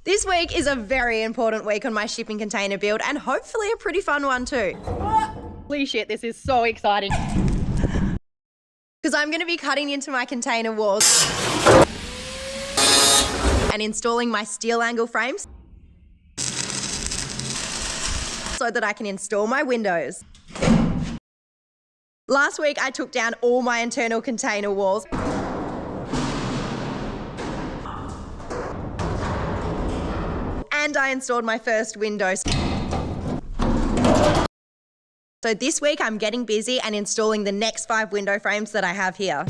This week is a very important week on my shipping container build and hopefully a pretty fun one too. Holy shit, this is so exciting. Because I'm going to be cutting into my container walls and installing my steel angle frames so that I can install my windows. Last week I took down all my internal container walls. And I installed my first windows. So this week I'm getting busy and installing the next 5 window frames that I have here.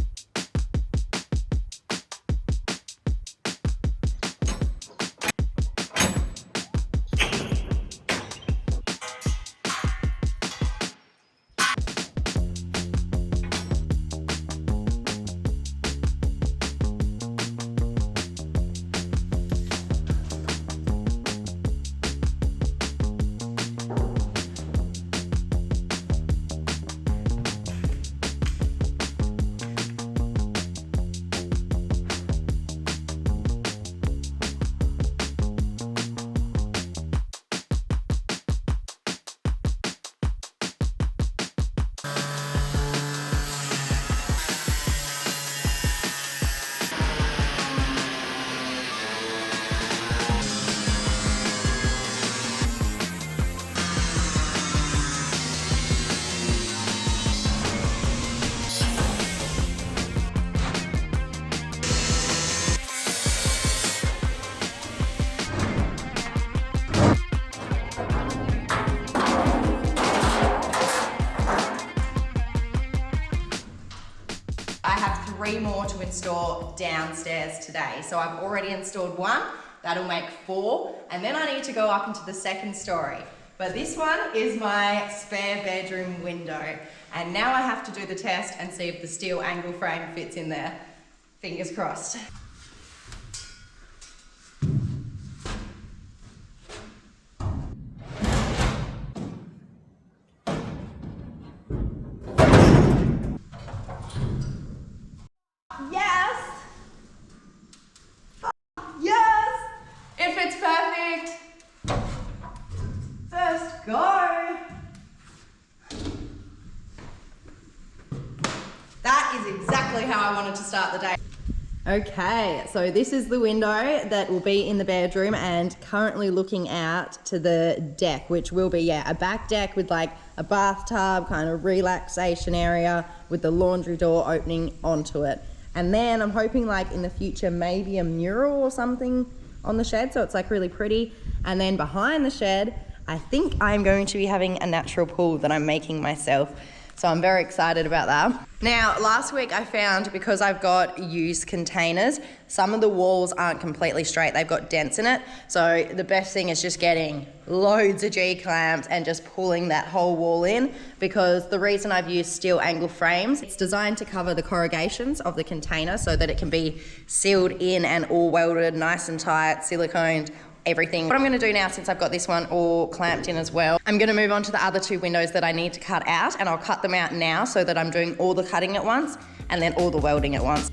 I have 3 more to install downstairs today. So I've already installed 1, that'll make 4, and then I need to go up into the 2nd story. But this one is my spare bedroom window. And now I have to do the test and see if the steel angle frame fits in there. Fingers crossed. Yes! Yes! It fits perfect! First go! That is exactly how I wanted to start the day. Okay, so this is the window that will be in the bedroom and currently looking out to the deck, which will be, a back deck with like a bathtub, kind of relaxation area with the laundry door opening onto it. And then I'm hoping like in the future, maybe a mural or something on the shed. So it's like really pretty. And then behind the shed, I think I'm going to be having a natural pool that I'm making myself. So I'm very excited about that. Now, last week I found, because I've got used containers, some of the walls aren't completely straight. They've got dents in it. So the best thing is just getting loads of G-clamps and just pulling that whole wall in, because the reason I've used steel angle frames, it's designed to cover the corrugations of the container so that it can be sealed in and all welded nice and tight, siliconed, everything. What I'm gonna do now, since I've got this one all clamped in as well, I'm gonna move on to the other 2 windows that I need to cut out, and I'll cut them out now so that I'm doing all the cutting at once and then all the welding at once.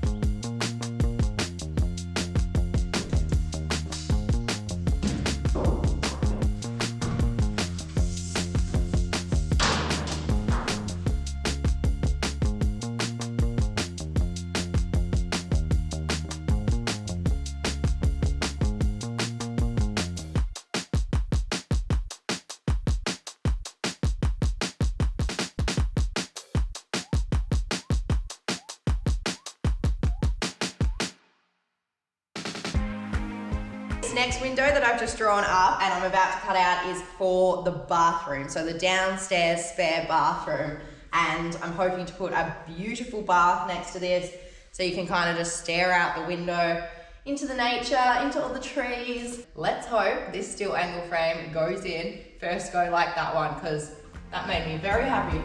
This next window that I've just drawn up and I'm about to cut out is for the bathroom, so the downstairs spare bathroom, and I'm hoping to put a beautiful bath next to this so you can kind of just stare out the window into the nature, into all the trees. Let's hope this steel angle frame goes in first go like that one, because that made me very happy.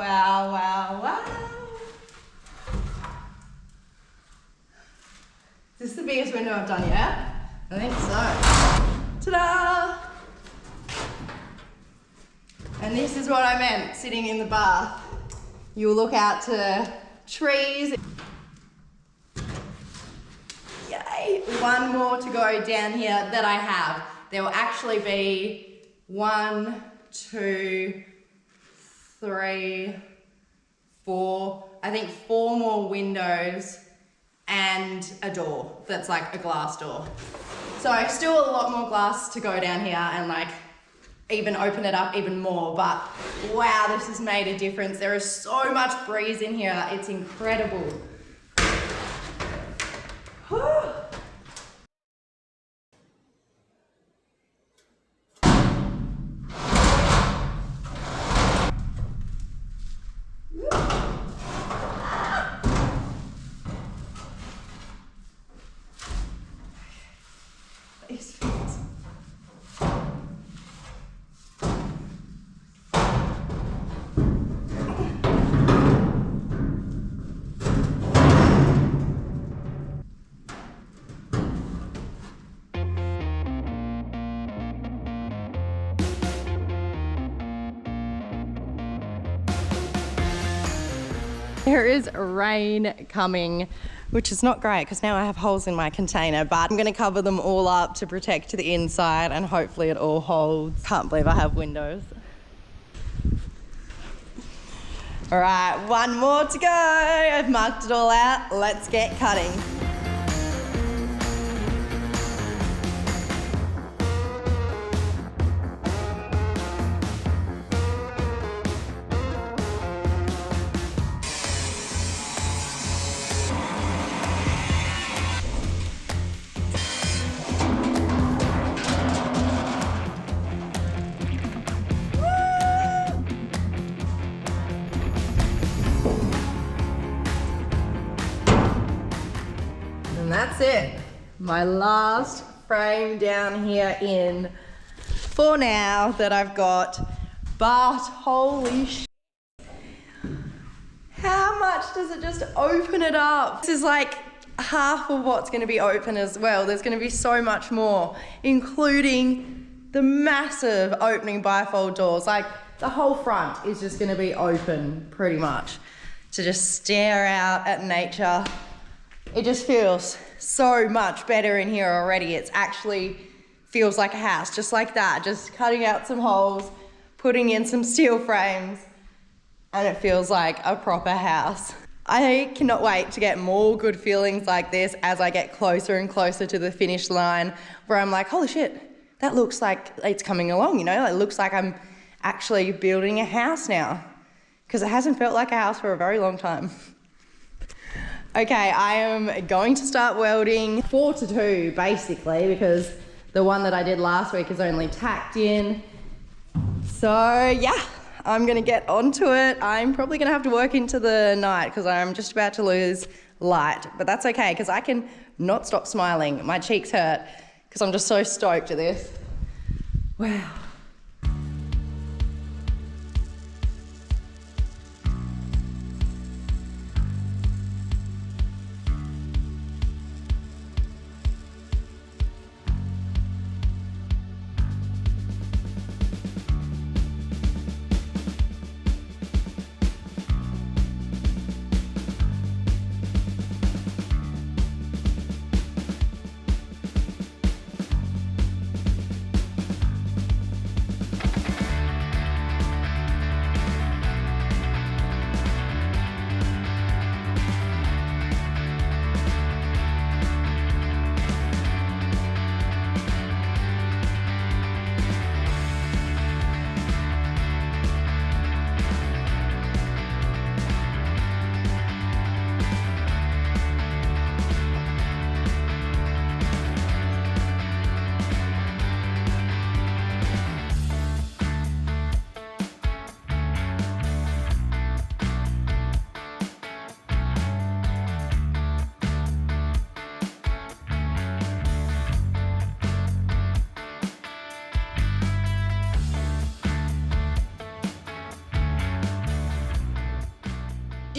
Wow, wow, wow. Is this the biggest window I've done yet? I think so. Ta-da! And this is what I meant, sitting in the bath. You'll look out to trees. Yay! One more to go down here that I have. There will actually be 1, 2, 3, 4, I think 4 more windows and a door that's like a glass door. So still a lot more glass to go down here and like even open it up even more, but wow, this has made a difference. There is so much breeze in here, it's incredible. Whew. These feels. There is rain coming, which is not great because now I have holes in my container, but I'm gonna cover them all up to protect the inside and hopefully it all holds. Can't believe I have windows. All right, one more to go. I've marked it all out. Let's get cutting. And that's it. My last frame down here in for now that I've got, but holy sh**. How much does it just open it up? This is like half of what's gonna be open as well. There's gonna be so much more, including the massive opening bifold doors. Like the whole front is just gonna be open pretty much to just stare out at nature. It just feels so much better in here already. It's actually feels like a house, just like that. Just cutting out some holes, putting in some steel frames, and it feels like a proper house. I cannot wait to get more good feelings like this as I get closer and closer to the finish line, where I'm like, holy shit, that looks like it's coming along, you know? It looks like I'm actually building a house now, because it hasn't felt like a house for a very long time. Okay, I am going to start welding 4 to 2 basically, because the one that I did last week is only tacked in. So yeah, I'm gonna get onto it. I'm probably gonna have to work into the night because I'm just about to lose light, but that's okay because I can not stop smiling. My cheeks hurt because I'm just so stoked at this. Wow.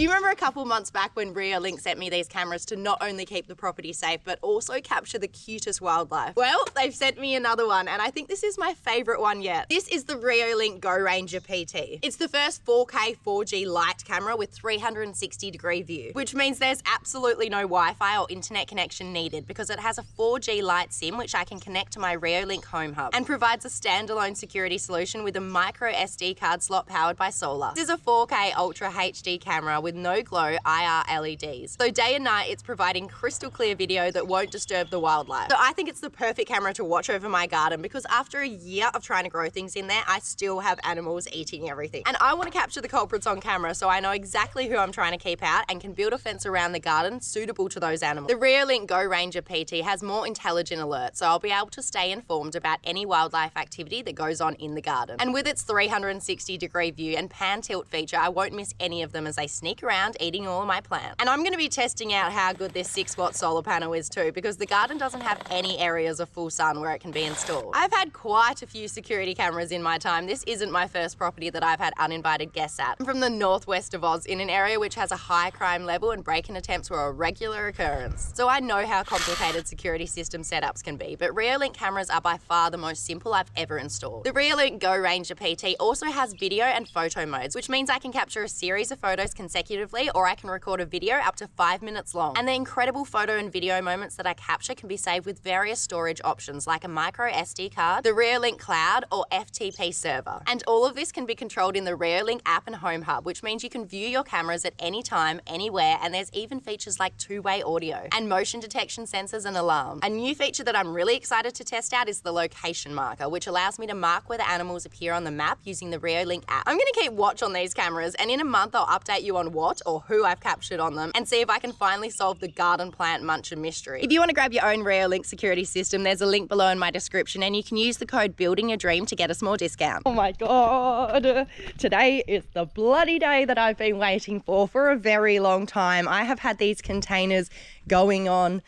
Do you remember a couple months back when ReoLink sent me these cameras to not only keep the property safe, but also capture the cutest wildlife? Well, they've sent me another one, and I think this is my favorite one yet. This is the ReoLink Go Ranger PT. It's the first 4K 4G light camera with 360-degree view, which means there's absolutely no Wi-Fi or internet connection needed because it has a 4G light SIM which I can connect to my ReoLink home hub and provides a standalone security solution with a micro SD card slot powered by solar. This is a 4K Ultra HD camera with no glow IR LEDs. So day and night it's providing crystal clear video that won't disturb the wildlife. So I think it's the perfect camera to watch over my garden because after a year of trying to grow things in there, I still have animals eating everything. And I want to capture the culprits on camera so I know exactly who I'm trying to keep out and can build a fence around the garden suitable to those animals. The ReoLink Go Ranger PT has more intelligent alerts, so I'll be able to stay informed about any wildlife activity that goes on in the garden. And with its 360-degree view and pan tilt feature, I won't miss any of them as they sneak around eating all of my plants. And I'm going to be testing out how good this 6-watt solar panel is too, because the garden doesn't have any areas of full sun where it can be installed. I've had quite a few security cameras in my time. This isn't my first property that I've had uninvited guests at. I'm from the northwest of Oz, in an area which has a high crime level and break-in attempts were a regular occurrence. So I know how complicated security system setups can be, but ReoLink cameras are by far the most simple I've ever installed. The ReoLink Go Ranger PT also has video and photo modes, which means I can capture a series of photos consecutively, or I can record a video up to 5 minutes long. And the incredible photo and video moments that I capture can be saved with various storage options like a micro SD card, the ReoLink Cloud, or FTP server. And all of this can be controlled in the ReoLink app and home hub, which means you can view your cameras at any time, anywhere, and there's even features like two-way audio and motion detection sensors and alarms. A new feature that I'm really excited to test out is the location marker, which allows me to mark where the animals appear on the map using the ReoLink app. I'm gonna keep watch on these cameras, and in a month I'll update you on what or who I've captured on them and see if I can finally solve the garden plant muncher mystery. If you want to grab your own ReoLink security system, there's a link below in my description, and you can use the code Building.a.dream to get a small discount. Oh my God. Today is the bloody day that I've been waiting for a very long time. I have had these containers going on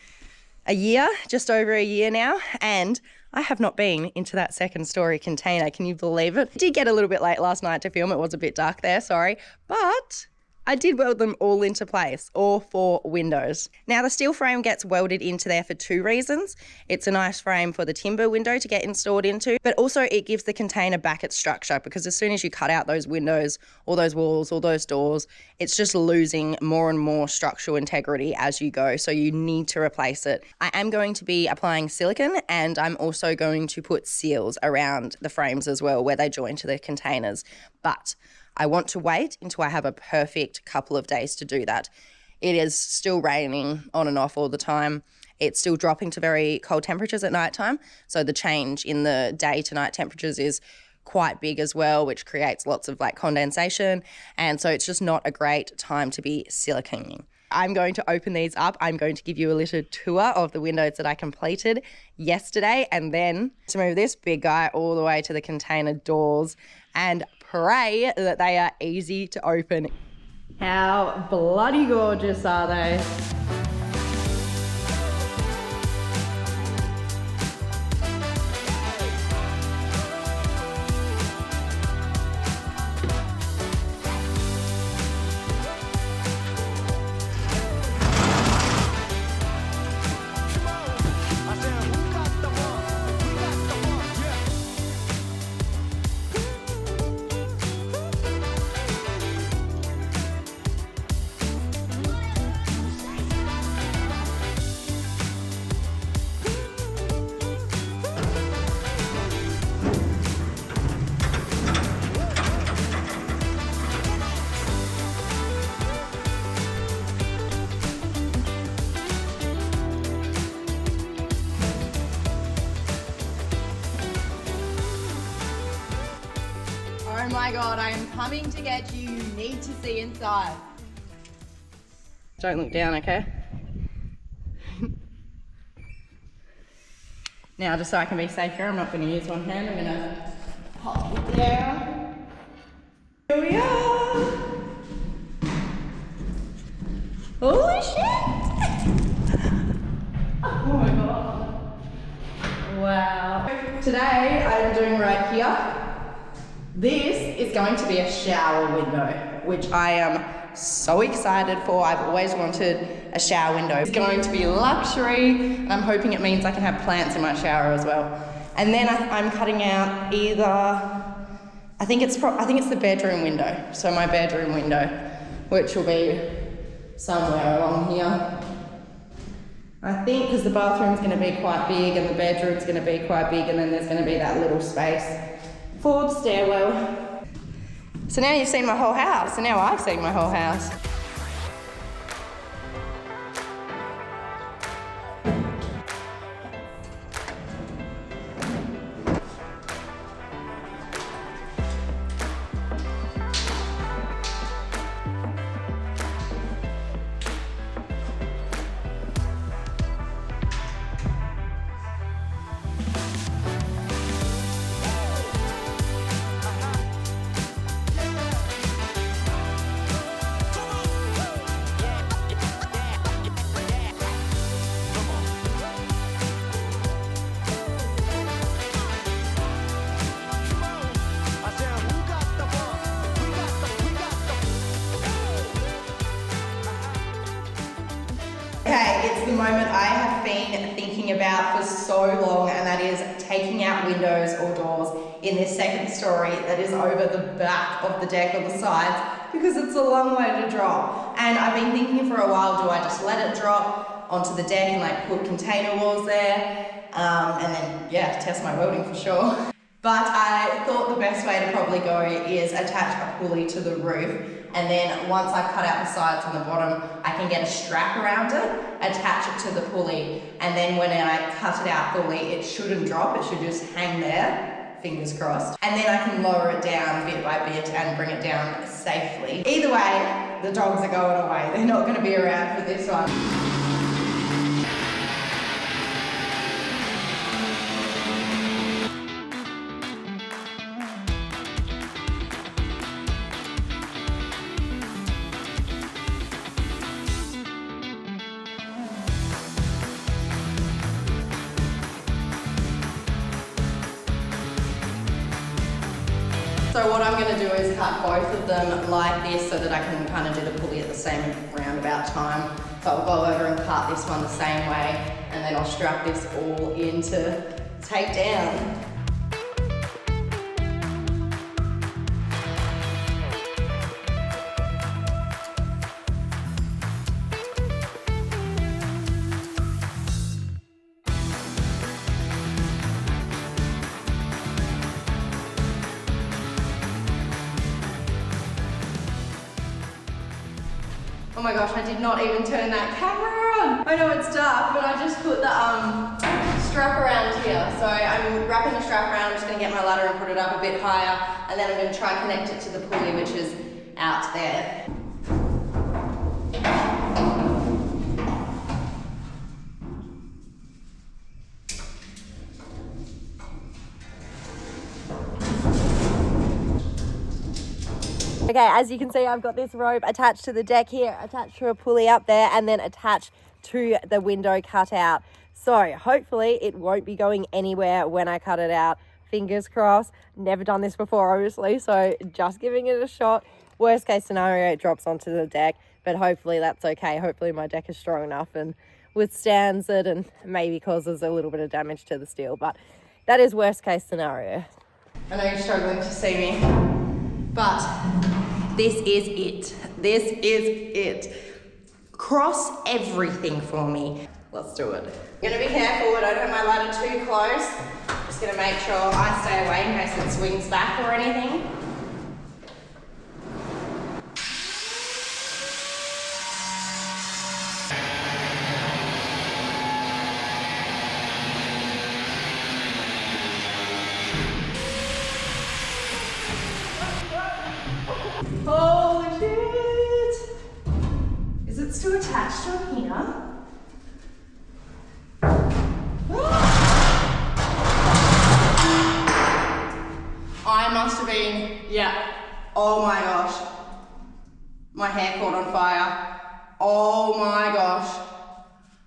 a year, just over a year now, and I have not been into that second story container. Can you believe it? I did get a little bit late last night to film. It was a bit dark there, sorry, but I did weld them all into place, all 4 windows. Now the steel frame gets welded into there for 2 reasons. It's a nice frame for the timber window to get installed into, but also it gives the container back its structure, because as soon as you cut out those windows, all those walls, all those doors, it's just losing more and more structural integrity as you go, so you need to replace it. I am going to be applying silicone, and I'm also going to put seals around the frames as well where they join to the containers, but I want to wait until I have a perfect couple of days to do that. It is still raining on and off all the time. It's still dropping to very cold temperatures at nighttime. So the change in the day to night temperatures is quite big as well, which creates lots of like condensation. And so it's just not a great time to be siliconing. I'm going to open these up. I'm going to give you a little tour of the windows that I completed yesterday, and then to move this big guy all the way to the container doors and pray that they are easy to open. How bloody gorgeous are they? Oh my God, I am coming to get you. You need to see inside. Don't look down, okay? Now, just so I can be safe here, I'm not going to use one hand. I'm going to pop it down. Here we are. Holy shit! Oh my God. Wow. Today, I'm doing right here. This is going to be a shower window, which I am so excited for. I've always wanted a shower window. It's going to be luxury, and I'm hoping it means I can have plants in my shower as well. And then I'm cutting out either, I think it's the bedroom window. So my bedroom window, which will be somewhere along here. I think because the bathroom's going to be quite big and the bedroom's going to be quite big, and then there's going to be that little space for the stairwell. So now you've seen my whole house, and now I've seen my whole house. Okay, it's the moment I have been thinking about for so long, and that is taking out windows or doors in this second story that is over the back of the deck or the sides, because it's a long way to drop. And I've been thinking for a while, do I just let it drop onto the deck and like put container walls there, and then yeah, test my welding for sure. But I thought the best way to probably go is attach a pulley to the roof, and then once I've cut out the sides and the bottom, I can get a strap around it, attach it to the pulley, and then when I cut it out fully, it shouldn't drop, it should just hang there, fingers crossed. And then I can lower it down bit by bit and bring it down safely. Either way, the dogs are going away. They're not going to be around for this one. So what I'm going to do is cut both of them like this so that I can kind of do the pulley at the same roundabout time. So I'll go over and cut this one the same way, and then I'll strap this all in to take down. Oh my gosh, I did not even turn that camera on. I know it's dark, but I just put the strap around here. So I'm wrapping the strap around, I'm just gonna get my ladder and put it up a bit higher, and then I'm gonna try and connect it to the pulley, which is out there. Okay, as you can see, I've got this rope attached to the deck here, attached to a pulley up there, and then attached to the window cut out. So hopefully it won't be going anywhere when I cut it out. Fingers crossed. Never done this before, obviously, so just giving it a shot. Worst case scenario, it drops onto the deck, but hopefully that's okay. Hopefully my deck is strong enough and withstands it and maybe causes a little bit of damage to the steel, but that is worst case scenario. I know you're struggling to see me, but this is it. This is it. Cross everything for me. Let's do it. I'm gonna be careful I don't have my ladder too close. Just gonna make sure I stay away in case it swings back or anything. Holy shit! Is it still attached on here? I must have been, yeah. Oh my gosh. My hair caught on fire. Oh my gosh.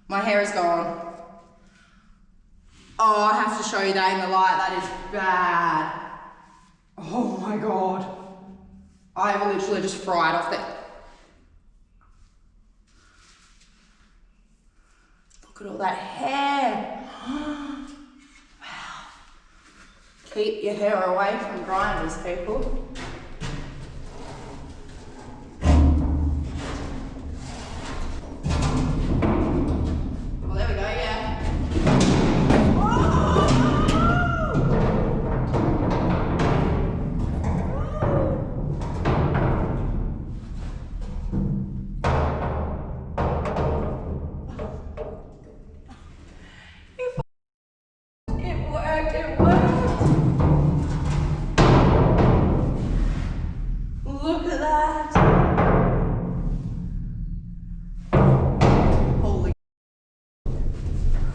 My hair is gone. Oh, I have to show you that in the light. That is bad. Oh my God. I have literally just fried off there. Look at all that hair. Wow. Keep your hair away from grinders, people. Well, there we go, yeah.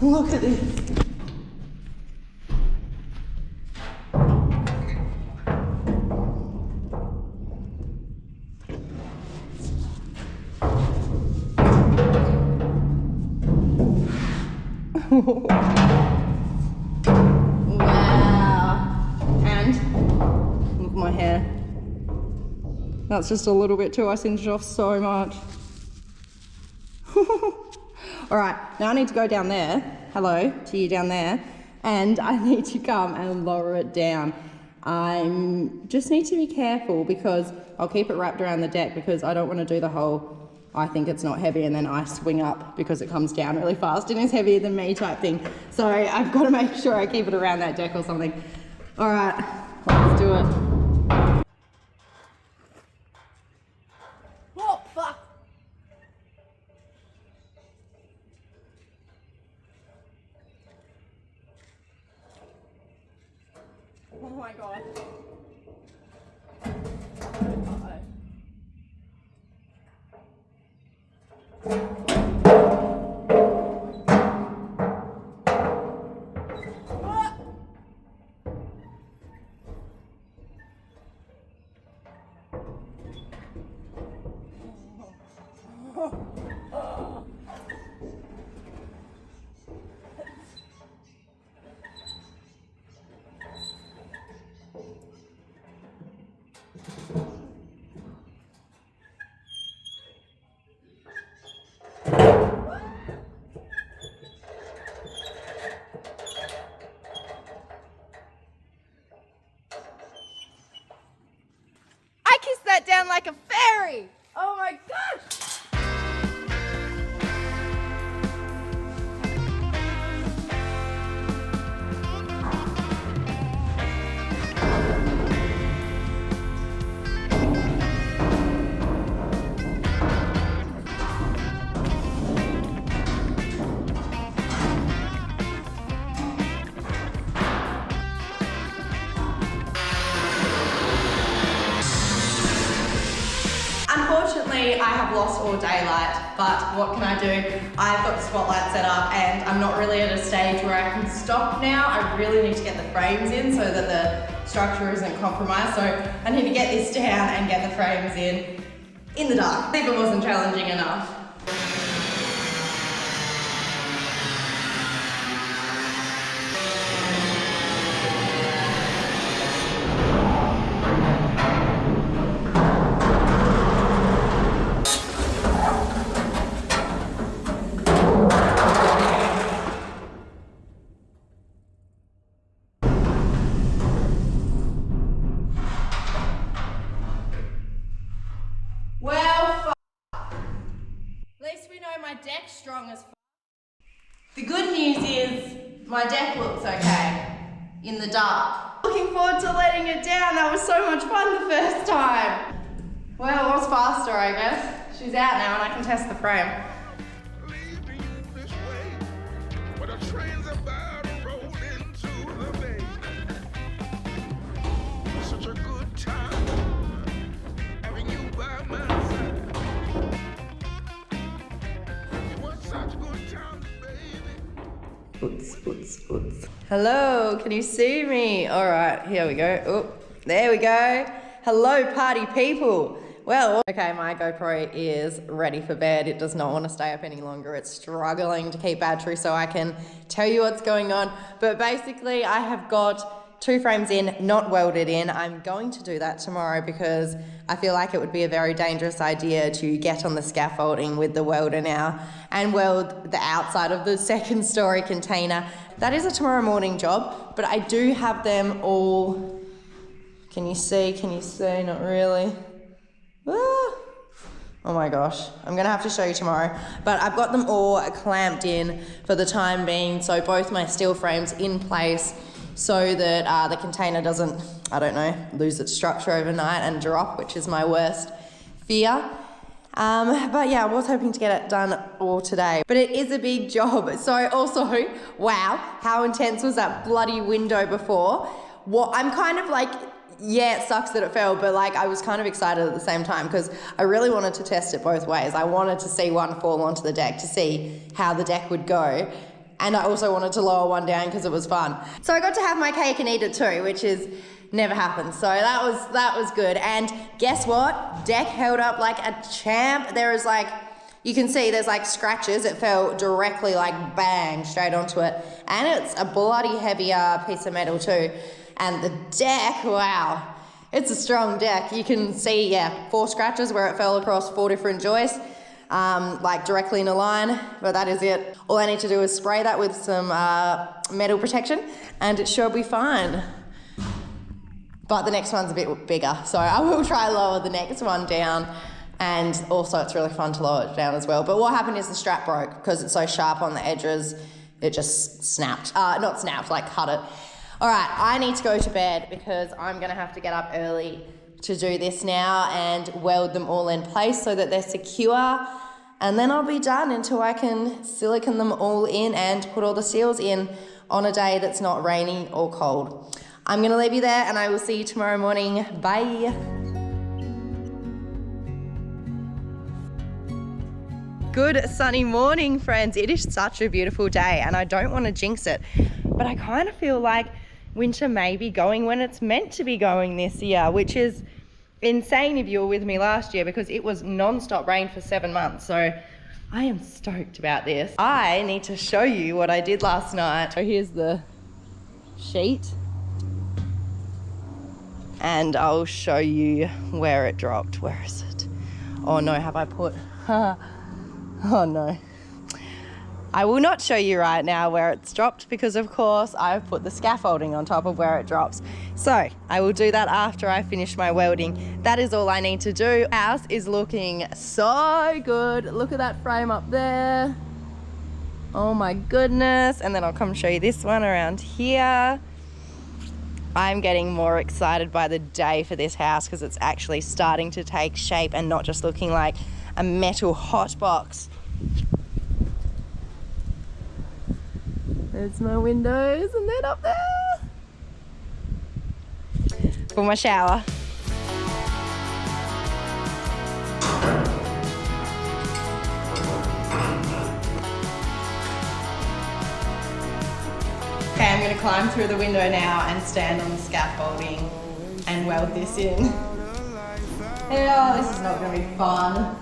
Look at this. Wow. And look at my hair. That's just a little bit too, I singed it off so much. All right, now I need to go down there. Hello to you down there. And I need to come and lower it down. I just need to be careful because I'll keep it wrapped around the deck because I don't want to do the whole, I think it's not heavy and then I swing up because it comes down really fast and is heavier than me type thing. So I've got to make sure I keep it around that deck or something. All right, let's do it. Oh, fuck. Oh my God. I kissed that down like a fairy. Oh my gosh. Unfortunately, I have lost all daylight, but what can I do? I've got the spotlight set up and I'm not really at a stage where I can stop now. I really need to get the frames in so that the structure isn't compromised. So I need to get this down and get the frames in the dark. If it wasn't challenging enough. My deck's strong as f. The good news is my deck looks okay in the dark. Looking forward to letting it down. That was so much fun the first time. Well, it was faster, I guess. She's out now and I can test the frame. Hello, can you see me? All right, here we go. Oh, there we go. Hello, party people. Well, okay, my GoPro is ready for bed. It does not want to stay up any longer. It's struggling to keep battery so I can tell you what's going on. But basically, I have got 2 frames in, not welded in. I'm going to do that tomorrow because I feel like it would be a very dangerous idea to get on the scaffolding with the welder now and weld the outside of the 2nd story container. That is a tomorrow morning job, but I do have them all. Can you see? Not really. Ah. Oh my gosh, I'm gonna have to show you tomorrow. But I've got them all clamped in for the time being, so both my steel frames in place so that the container doesn't, I don't know, lose its structure overnight and drop, which is my worst fear. But yeah, I was hoping to get it done all today, but it is a big job. So also, wow, how intense was that bloody window before? I'm kind of like, yeah, it sucks that it fell, but like I was kind of excited at the same time because I really wanted to test it both ways. I wanted to see one fall onto the deck to see how the deck would go. And I also wanted to lower one down because it was fun. So I got to have my cake and eat it too, which is never happened. So that was good. And guess what? Deck held up like a champ. There is like, you can see there's like scratches. It fell directly like bang straight onto it. And it's a bloody heavy piece of metal too. And the deck, wow, it's a strong deck. You can see, yeah, 4 scratches where it fell across 4 different joists, like directly in a line, but that is it. All I need to do is spray that with some metal protection and it should be fine. But the next one's a bit bigger, so I will try lower the next one down, and also it's really fun to lower it down as well. But what happened is the strap broke because it's so sharp on the edges, it just snapped. Not snapped, like cut it. All right, I need to go to bed because I'm gonna have to get up early to do this now and weld them all in place so that they're secure. And then I'll be done until I can silicone them all in and put all the seals in on a day that's not rainy or cold. I'm gonna leave you there and I will see you tomorrow morning. Bye. Good sunny morning, friends. It is such a beautiful day and I don't want to jinx it, but I kind of feel like winter may be going when it's meant to be going this year, which is insane if you were with me last year because it was non-stop rain for 7 months. So I am stoked about this. I need to show you what I did last night. So here's the sheet and I'll show you where it dropped. Where is it? Oh no, have I put, oh no. I will not show you right now where it's dropped because of course I've put the scaffolding on top of where it drops. So I will do that after I finish my welding. That is all I need to do. House is looking so good. Look at that frame up there. Oh my goodness. And then I'll come show you this one around here. I'm getting more excited by the day for this house because it's actually starting to take shape and not just looking like a metal hot box. There's my windows and then up there for my shower. Okay, I'm going to climb through the window now and stand on the scaffolding and weld this in. Oh, this is not going to be fun.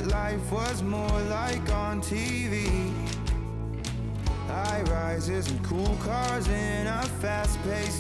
Life was more like on TV. High rises and cool cars in a fast-paced